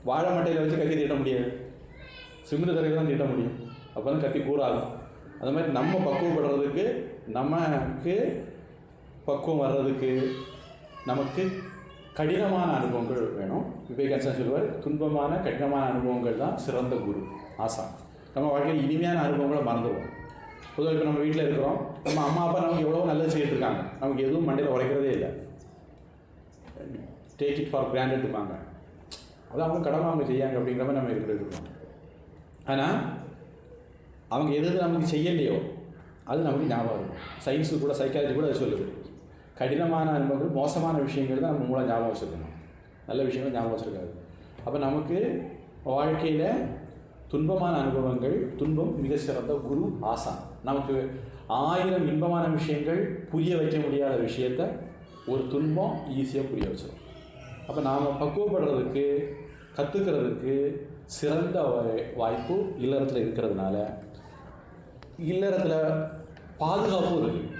வாழை மட்டையில் வச்சு கத்தி தீட்ட முடியாது, சிமெண்ட் தரையில் தான் தீட்ட முடியும். அப்போ தான் கத்தி கூறாகும். அது மாதிரி நம்ம பக்குவப்படுறதுக்கு, நமக்கு பக்குவம் வர்றதுக்கு நமக்கு கடினமான அனுபவங்கள் வேணும். விவேகானந்தர் சொல்லுவார், துன்பமான கடினமான அனுபவங்கள் தான் சிறந்த குரு, ஆசான். நம்ம வாழ்க்கையில் இனிமையான அனுபவங்களை மறந்துடுவோம். பொதுவாக இப்போ நம்ம வீட்டில் இருக்கிறோம், நம்ம அம்மா அப்பா நமக்கு எவ்வளோ நல்லது செய்துருக்காங்க, நமக்கு எதுவும் மண்டையில் உரைக்கிறதே இல்லை. டேக் இட் ஃபார் கிராண்டட் இருப்பாங்க, அது அவங்க கடமை அவங்க செய்யாங்க அப்படிங்கிற மாதிரி நம்ம இருக்கோம். ஆனால் அவங்க எது நமக்கு செய்யலையோ அது நமக்கு ஞாபகம் இருக்கும். சயின்ஸு கூட, சைக்காலஜி கூட அது சொல்லுது, கடினமான அனுபவங்கள், மோசமான விஷயங்கள் தான் நம்ம மூலம் ஞாபகம் வச்சுருக்கணும், நல்ல விஷயங்கள் ஞாபகம் வச்சுருக்காது. அப்போ நமக்கு வாழ்க்கையில் துன்பமான அனுபவங்கள், துன்பம் மிக சிறந்த குரு, ஆசான். நமக்கு 1000 இன்பமான விஷயங்கள் புரிய வைக்க முடியாத விஷயத்த ஒரு துன்பம் ஈஸியாக புரிய வச்சிடும். அப்போ நாம் பக்குவப்படுறதுக்கு, கற்றுக்கிறதுக்கு சிறந்த வாய்ப்பு இல்லறத்தில் இருக்கிறதுனால, இல்லறத்தில் பாதுகாப்பும் இருக்குது.